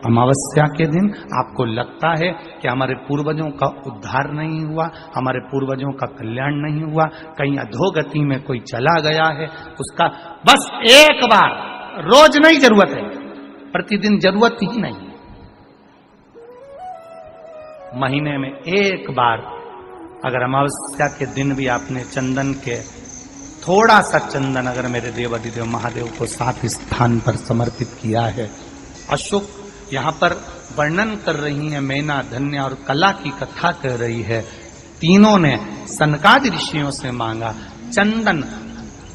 अमावस्या के दिन आपको लगता है कि हमारे पूर्वजों का उद्धार नहीं हुआ, हमारे पूर्वजों का कल्याण नहीं हुआ, कहीं अधोगति में कोई चला गया है, उसका बस एक बार, रोज नहीं जरूरत है, प्रतिदिन जरूरत ही नहीं, महीने में एक बार अगर अमावस्या के दिन भी आपने चंदन के थोड़ा सा चंदन अगर मेरे देवाधिदेव महादेव को 7 स्थान पर समर्पित किया है। अशोक यहाँ पर वर्णन कर रही है, मैना, धन्य और कला की कथा कर रही है। तीनों ने सनकादि ऋषियों से मांगा। चंदन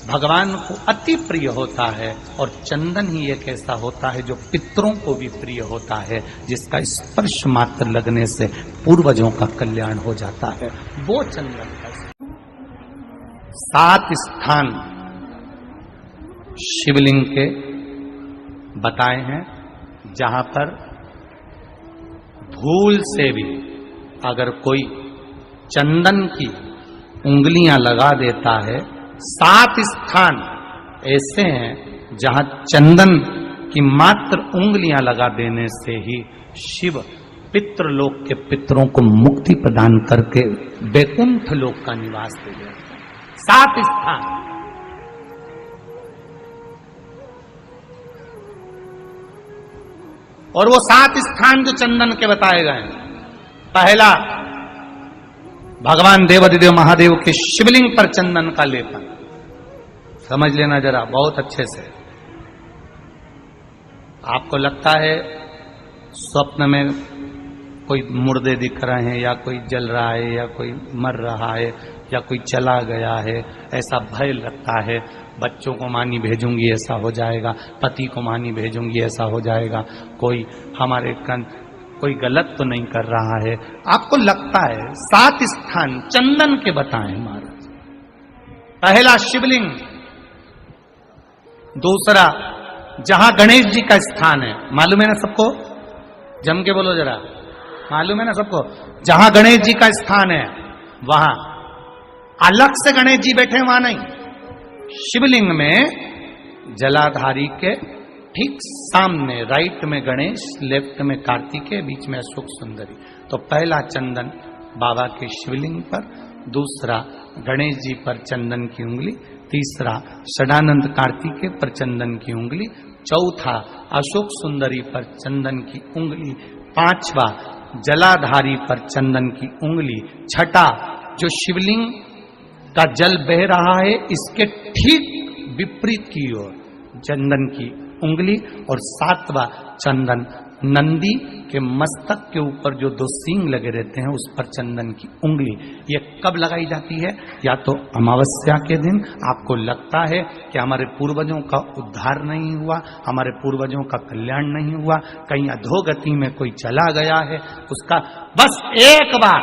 भगवान को अति प्रिय होता है और चंदन ही एक ऐसा होता है जो पितरों को भी प्रिय होता है, जिसका स्पर्श मात्र लगने से पूर्वजों का कल्याण हो जाता है। वो चंदन का 7 स्थान शिवलिंग के बताए हैं, जहां पर भूल से भी अगर कोई चंदन की उंगलियां लगा देता है, 7 स्थान ऐसे हैं जहां चंदन की मात्र उंगलियां लगा देने से ही शिव पितृलोक के पितरों को मुक्ति प्रदान करके वैकुंठ लोक का निवास दे देते हैं। 7 स्थान। और वो 7 स्थान जो चंदन के बताए गए हैं, पहला भगवान देवाधिदेव महादेव के शिवलिंग पर चंदन का लेपन। समझ लेना जरा बहुत अच्छे से। आपको लगता है स्वप्न में कोई मुर्दे दिख रहे हैं, या कोई जल रहा है, या कोई मर रहा है, या कोई चला गया है, ऐसा भय लगता है। बच्चों को मानी भेजूंगी ऐसा हो जाएगा, पति को मानी भेजूंगी ऐसा हो जाएगा, कोई हमारे कोई गलत तो नहीं कर रहा है, आपको लगता है। 7 स्थान चंदन के बताएं महाराज। पहला शिवलिंग, दूसरा जहां गणेश जी का स्थान है, मालूम है ना सबको, जम के बोलो जरा, मालूम है ना सबको, जहां गणेश जी का स्थान है वहां अलग से गणेश जी बैठे, वहां नहीं। शिवलिंग में जलाधारी के ठीक सामने राइट में गणेश, लेफ्ट में कार्तिकेय, बीच में अशोक सुंदरी। तो पहला चंदन बाबा के शिवलिंग पर, दूसरा गणेश जी पर चंदन की उंगली, तीसरा षडानंद कार्तिकेय पर चंदन की उंगली, चौथा अशोक सुंदरी पर चंदन की उंगली, पांचवा जलाधारी पर चंदन की उंगली, छठा जो शिवलिंग का जल बह रहा है इसके ठीक विपरीत की ओर चंदन की उंगली, और 7वां चंदन नंदी के मस्तक के ऊपर जो 2 सींग लगे रहते हैं उस पर चंदन की उंगली। ये कब लगाई जाती है? या तो अमावस्या के दिन आपको लगता है कि हमारे पूर्वजों का उद्धार नहीं हुआ, हमारे पूर्वजों का कल्याण नहीं हुआ, कहीं अधोगति में कोई चला गया है, उसका बस एक बार,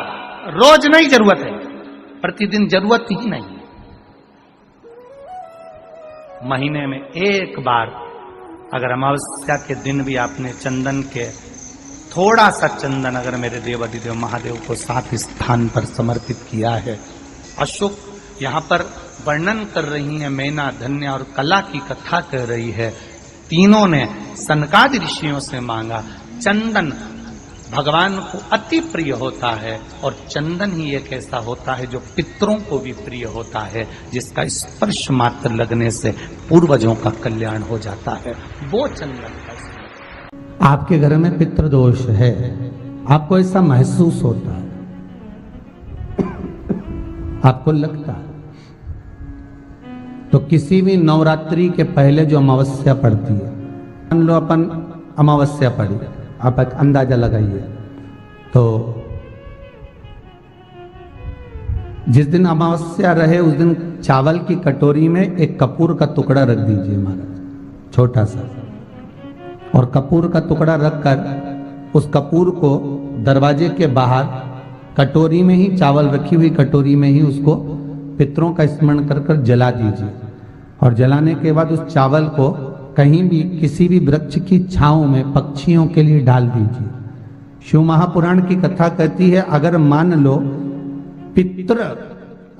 रोज नहीं जरूरत है, प्रतिदिन जरूरत ही नहीं, महीने में एक बार अगर अमावस्या के दिन भी आपने चंदन के थोड़ा सा चंदन अगर मेरे देवाधिदेव महादेव को 7 स्थान पर समर्पित किया है। अशोक यहाँ पर वर्णन कर रही है, मैना, धन्य और कला की कथा कर रही है। तीनों ने सनकादि ऋषियों से मांगा। चंदन भगवान को अति प्रिय होता है और चंदन ही एक ऐसा होता है जो पितरों को भी प्रिय होता है, जिसका स्पर्श मात्र लगने से पूर्वजों का कल्याण हो जाता है। वो चंदन का। आपके घर में पितृदोष है, आपको ऐसा महसूस होता है, आपको लगता है, तो किसी भी नवरात्रि के पहले जो अमावस्या पड़ती है, मान लो अपन अमावस्या पड़ी, आप एक अंदाजा लगाइए, तो जिस दिन अमावस्या रहे उस दिन चावल की कटोरी में एक कपूर का टुकड़ा रख दीजिए महाराज, छोटा सा, और कपूर का टुकड़ा रखकर उस कपूर को दरवाजे के बाहर कटोरी में ही, चावल रखी हुई कटोरी में ही उसको पितरों का स्मरण कर कर जला दीजिए। और जलाने के बाद उस चावल को कहीं भी किसी भी वृक्ष की छांव में पक्षियों के लिए डाल दीजिए। शिव महापुराण की कथा कहती है, अगर मान लो पितृ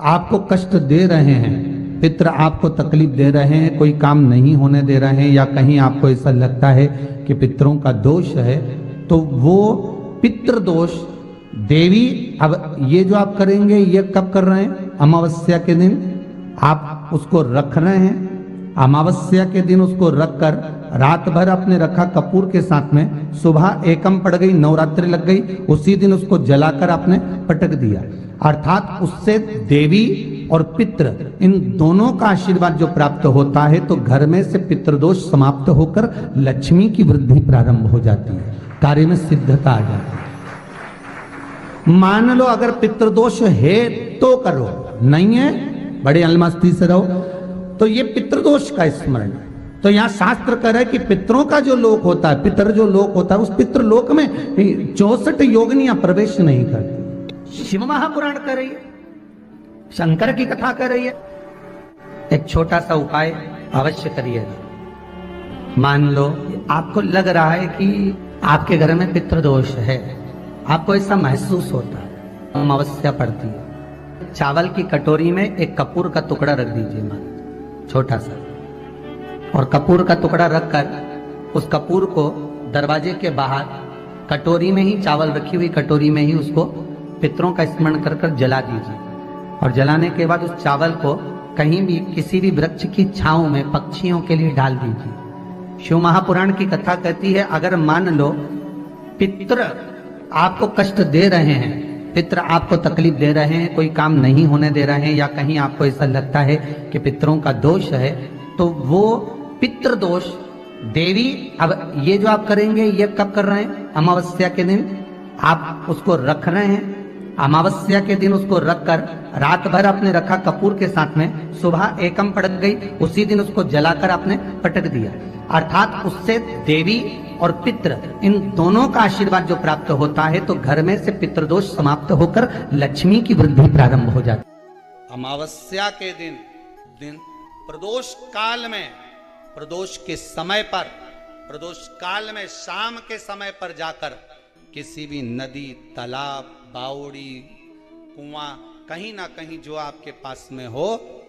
आपको कष्ट दे रहे हैं पितृ आपको तकलीफ दे रहे हैं, कोई काम नहीं होने दे रहे हैं, या कहीं आपको ऐसा लगता है कि पितरों का दोष है, तो वो पितृ दोष देवी, अब ये जो आप करेंगे ये कब कर रहे हैं? अमावस्या के दिन आप उसको रख रहे हैं। अमावस्या के दिन उसको रखकर रात भर आपने रखा कपूर के साथ में, सुबह एकम पड़ गई, नवरात्रि लग गई, उसी दिन उसको जलाकर आपने पटक दिया। अर्थात उससे देवी और पितृ इन दोनों का आशीर्वाद जो प्राप्त होता है, तो घर में से पितृदोष समाप्त होकर लक्ष्मी की वृद्धि प्रारंभ हो जाती है, कार्य में सिद्धता आ जाती है। मान लो अगर पितृदोष है तो करो, नहीं है बड़े अलमस्ती से रहो, तो ये पितृदोष का स्मरण। तो यहाँ शास्त्र कह रहा है कि पितरों का जो लोक होता है, पितर जो लोक होता है, उस पितृलोक में 64 योगिनियां प्रवेश नहीं करती। शिव महापुराण कर रही है, शंकर की कथा कर रही है। एक छोटा सा उपाय अवश्य करिएगा। मान लो आपको लग रहा है कि आपके घर में पितृदोष है, आपको ऐसा महसूस होता है, अमावस्या पड़ती है, चावल की कटोरी में एक कपूर का टुकड़ा रख दीजिए महाराज, छोटा सा, और कपूर का टुकड़ा रखकर उस कपूर को दरवाजे के बाहर कटोरी में ही, चावल रखी हुई कटोरी में ही उसको पितरों का स्मरण कर कर जला दीजिए। और जलाने के बाद उस चावल को कहीं भी किसी भी वृक्ष की छांव में पक्षियों के लिए डाल दीजिए। शिव महापुराण की कथा कहती है, अगर मान लो पितृ आपको कष्ट दे रहे हैं, पितृ आपको तकलीफ दे रहे हैं, कोई काम नहीं होने दे रहे हैं, या कहीं आपको ऐसा लगता है कि पितरों का दोष है, तो वो पितृ दोष देवी, अब ये जो आप करेंगे ये कब कर रहे हैं? अमावस्या के दिन आप उसको रख रहे हैं। अमावस्या के दिन उसको रखकर रात भर आपने रखा कपूर के साथ में, सुबह एकम पड़ गई, उसी दिन उसको जलाकर आपने पटक दिया। अर्थात उससे देवी और पितृ इन दोनों का आशीर्वाद जो प्राप्त होता है, तो घर में से पितृदोष समाप्त होकर लक्ष्मी की वृद्धि प्रारंभ हो जाती है। अमावस्या के दिन प्रदोष काल में, प्रदोष के समय पर, प्रदोष काल में शाम के समय पर जाकर किसी भी नदी, तालाब, बावड़ी, कुआं, कहीं ना कहीं जो आपके पास में हो,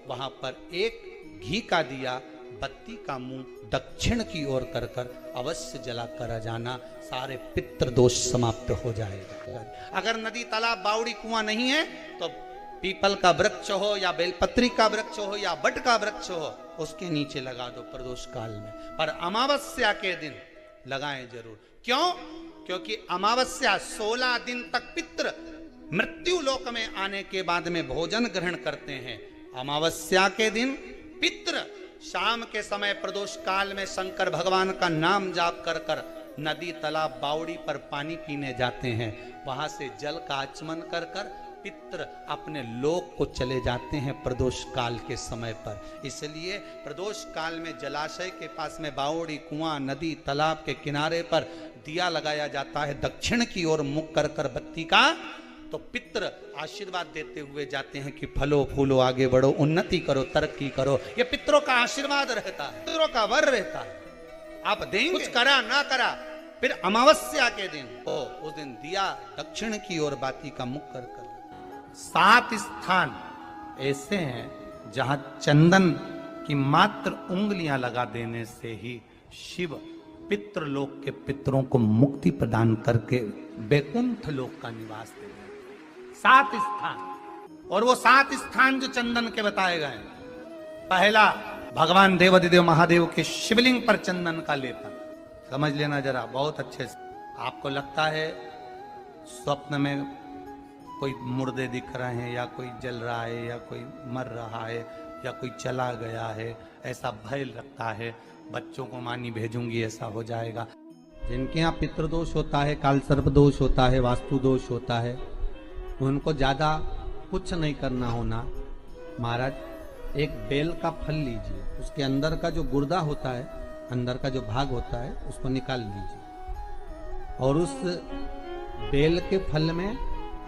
वहां पर एक घी का दिया, बत्ती का मुंह दक्षिण की ओर कर कर अवश्य जला कर जाना, सारे पितृदोष समाप्त हो जाएगा। अगर नदी, तालाब, बावड़ी, कुआं नहीं है तो पीपल का वृक्ष हो या बेलपत्री का वृक्ष हो या बट का वृक्ष हो, उसके नीचे लगा दो प्रदोष काल में। पर अमावस्या के दिन लगाएं जरूर। क्यों? क्योंकि अमावस्या 16 दिन तक पितृ मृत्यु लोक में आने के बाद में भोजन ग्रहण करते हैं। अमावस्या के दिन पितृ शाम के समय प्रदोष काल में शंकर भगवान का नाम जाप कर कर नदी, तालाब, बावड़ी पर पानी पीने जाते हैं। वहां से जल का आचमन कर कर पितृ अपने लोक को चले जाते हैं प्रदोष काल के समय पर। इसलिए प्रदोष काल में जलाशय के पास में बावड़ी, कुआं, नदी, तालाब के किनारे पर दिया लगाया जाता है दक्षिण की ओर मुख कर कर बत्ती का, तो पितृ आशीर्वाद देते हुए जाते हैं कि फलो फूलो, आगे बढ़ो, उन्नति करो, तरक्की करो। ये पितरों का आशीर्वाद रहता है, पितरों का वर रहता है। आप देंगे, कुछ करा ना करा, फिर अमावस्या के दिन उस दिन दिया दक्षिण की ओर बाती का मुख कर कर। 7 स्थान ऐसे हैं जहां चंदन की मात्र उंगलियां लगा देने से ही शिव पितृलोक के पितरों को मुक्ति प्रदान करके वैकुंठ लोक का निवास दे देते। 7 स्थान, और वो 7 स्थान जो चंदन के बताए गए, पहला भगवान देवाधिदेव महादेव के शिवलिंग पर चंदन का लेपन। समझ लेना जरा बहुत अच्छे से। आपको लगता है स्वप्न में कोई मुर्दे दिख रहे हैं, या कोई जल रहा है, या कोई मर रहा है, या कोई चला गया है, ऐसा भय लगता है, बच्चों को मानी भेजूंगी ऐसा हो जाएगा। जिनके यहाँ पितृदोष होता है, काल सर्प दोष होता है, वास्तु दोष होता है, उनको ज्यादा कुछ नहीं करना होना। महाराज एक बेल का फल लीजिए, उसके अंदर का जो गुर्दा होता है, अंदर का जो भाग होता है, उसको निकाल लीजिए, और उस बेल के फल में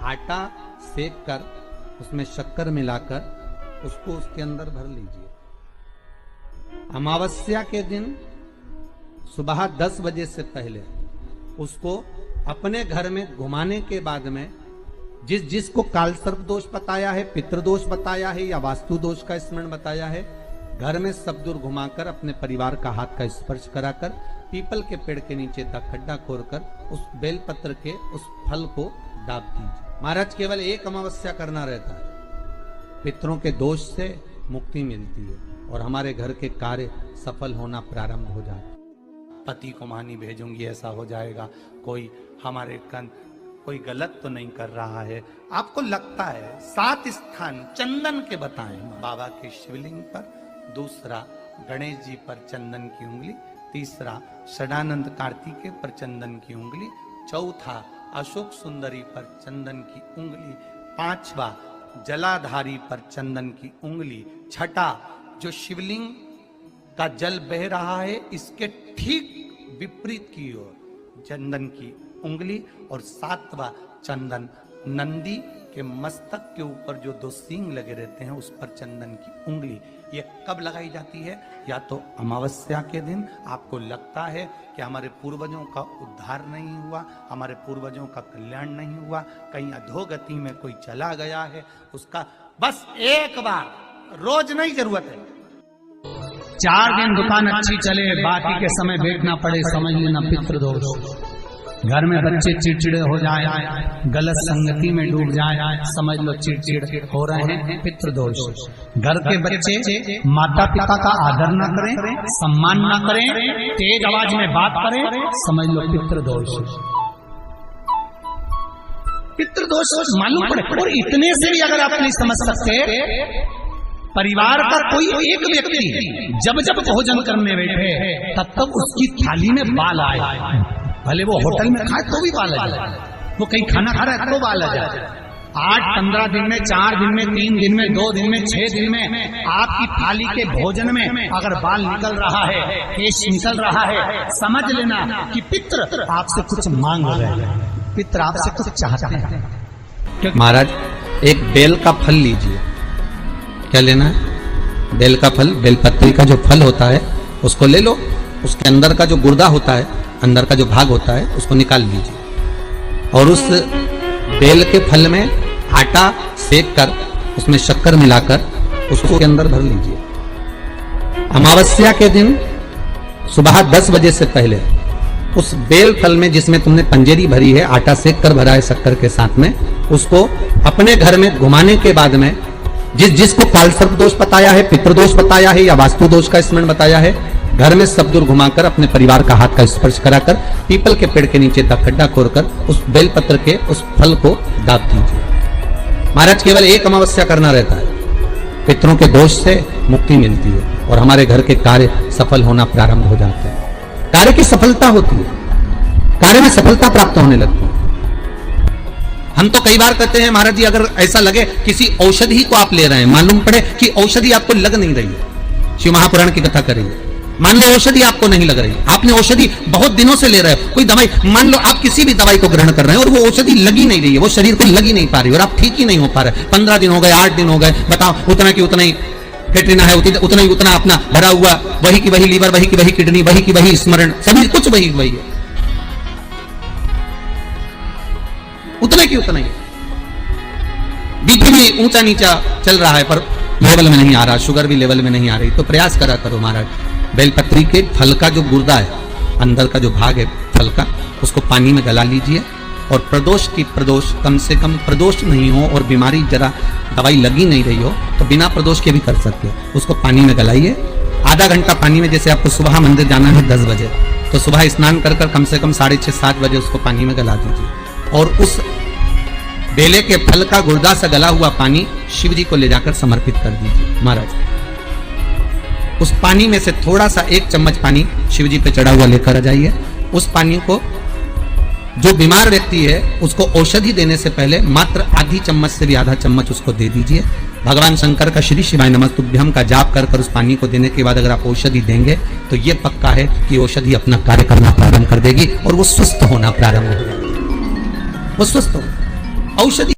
आटा सेक कर उसमें शक्कर मिलाकर उसको उसके अंदर भर लीजिए। अमावस्या के दिन सुबह 10 बजे से पहले उसको अपने घर में घुमाने के बाद में जिस जिसको काल सर्प दोष बताया है, पितृदोष बताया है या वास्तु दोष का स्मरण बताया है, घर में सब दूर घुमाकर अपने परिवार का हाथ का स्पर्श कराकर पीपल के पेड़ के नीचे तक खड्डा खोदकर उस बेलपत्र के उस फल को दाब दीजिए। महाराज केवल एक अमावस्या करना रहता है, पितरों के दोष से मुक्ति मिलती है और हमारे घर के कार्य सफल होना प्रारंभ हो जाता है। पति को मानी भेजूंगी ऐसा हो जाएगा, कोई हमारे कोई गलत तो नहीं कर रहा है, आपको लगता है 7 स्थान चंदन के बताएं, बाबा के शिवलिंग पर, दूसरा गणेश जी पर चंदन की उंगली, तीसरा षडानंद कार्तिकेय पर चंदन की उंगली, चौथा अशोक सुंदरी पर चंदन की उंगली, पांचवा जलाधारी पर चंदन की उंगली, छठा जो शिवलिंग का जल बह रहा है इसके ठीक विपरीत की ओर चंदन की उंगली, और 7वां चंदन नंदी के मस्तक के ऊपर जो 2 सींग लगे रहते हैं उस पर चंदन की उंगली। ये कब लगाई जाती है? या तो अमावस्या के दिन आपको लगता है कि हमारे पूर्वजों का उद्धार नहीं हुआ, हमारे पूर्वजों का कल्याण नहीं हुआ, कहीं अधोगति में कोई चला गया है, उसका बस एक बार, रोज नहीं जरूरत है, 4 दिन दुकान अच्छी चले, बाकी के समय बैठना पड़े, समझ लेना पितृदोष। घर में बच्चे चिड़चिड़े हो जाए, गलत संगति में डूब जाए, समझ लो चिड़चिड़ हो रहे हैं, पितृदोष। घर के बच्चे माता पिता का आदर न करें, सम्मान न करें, तेज आवाज में बात करें, समझ लो पितृदोष। पितृदोष मालूम पड़े। और इतने से भी अगर आप नहीं समझ सकते, परिवार का कोई एक व्यक्ति जब जब भोजन करने बैठे तब तक उसकी थाली में बाल आए, भले वो होटल में खाए तो भी बाल आ जाए, वो कहीं खाना खा रहा है तो बाल आ जाए। 8-15 दिन में, 4 दिन में, 3 दिन में, 2 दिन में, 6 दिन में आपकी थाली के भोजन में अगर बाल निकल रहा है, केश निकल रहा है, समझ लेना कि पितृ आपसे कुछ मांग रहे हैं, पितृ आपसे कुछ चाहते हैं। महाराज एक बेल का फल लीजिए, क्या लेना है? बेल का फल, बेलपत्री का जो फल होता है उसको ले लो, उसके अंदर का जो गुर्दा होता है, अंदर का जो भाग होता है उसको निकाल लीजिए और उस बेल के फल में आटा सेक कर उसमें शक्कर मिलाकर उसको के अंदर भर लीजिए। अमावस्या के दिन सुबह 10 बजे से पहले उस बेल फल में जिसमें तुमने पंजेरी भरी है, आटा सेक कर भरा है शक्कर के साथ में, उसको अपने घर में घुमाने के बाद में जिस जिसको काल सर्प दोष बताया है, पितृदोष बताया है या वास्तु दोष का स्मरण बताया है, घर में सब दूर घुमाकर अपने परिवार का हाथ का स्पर्श कराकर पीपल के पेड़ के नीचे तक खड्डा खोदकर उस बेलपत्र के उस फल को दाब दीजिए। महाराज केवल एक अमावस्या करना रहता है, पितरों के दोष से मुक्ति मिलती है और हमारे घर के कार्य सफल होना प्रारंभ हो जाते हैं। कार्य की सफलता होती है, कार्य में सफलता प्राप्त होने लगती है। हम तो कई बार कहते हैं महाराज जी, अगर ऐसा लगे किसी औषधि को आप ले रहे हैं, मालूम पड़े कि औषधि आपको लग नहीं रही है, शिव महापुराण की कथा करेंगे, मान लो औषधि आपको नहीं लग रही, आपने औषधि बहुत दिनों से ले रहे हो, कोई दवाई, मान लो आप किसी भी दवाई को ग्रहण कर रहे हैं और वो औषधि लगी नहीं रही है, वो शरीर को लगी नहीं पा रही और आप ठीक ही नहीं हो पा रहे, 15 दिन हो गए, 8 दिन हो गए, बताओ उतना की उतना ही फेटरिना है, उतना ही उतना अपना भरा हुआ, वही की वही लीवर, वही की वही किडनी, वही की वही स्मरण, सभी कुछ वही वही है, उतने की उतना ही। बीपी भी ऊंचा नीचा चल रहा है पर लेवल में नहीं आ रहा, शुगर भी लेवल में नहीं आ रही, तो प्रयास करा करो महाराज, बेलपत्री के फल का जो गुर्दा है, अंदर का जो भाग है फल का, उसको पानी में गला लीजिए और प्रदोष की प्रदोष, कम से कम प्रदोष नहीं हो और बीमारी जरा दवाई लगी नहीं रही हो तो बिना प्रदोष के भी कर सकते हो, उसको पानी में गलाइए, आधा घंटा पानी में, जैसे आपको सुबह मंदिर जाना है 10 बजे, तो सुबह स्नान कर कर कम से कम 6:30-7 बजे उसको पानी में गला दीजिए और उस बेले के फल का गुर्दा से गला हुआ पानी शिव जी को ले जाकर समर्पित कर दीजिए। महाराज उस पानी में से थोड़ा सा 1 चम्मच पानी शिव जी पे चढ़ा हुआ लेकर आ जाइए, उस पानी को जो बीमार व्यक्ति है उसको औषधि देने से पहले मात्र आधी चम्मच से भी आधा चम्मच उसको दे दीजिए। भगवान शंकर का श्री शिवाय नमस्तुभ्यम का जाप कर उस पानी को देने के बाद अगर आप औषधि देंगे तो ये पक्का है कि औषधि अपना कार्य करना प्रारंभ कर देगी और वो स्वस्थ होना प्रारंभ हो जाएगी, वो स्वस्थ हो औषधि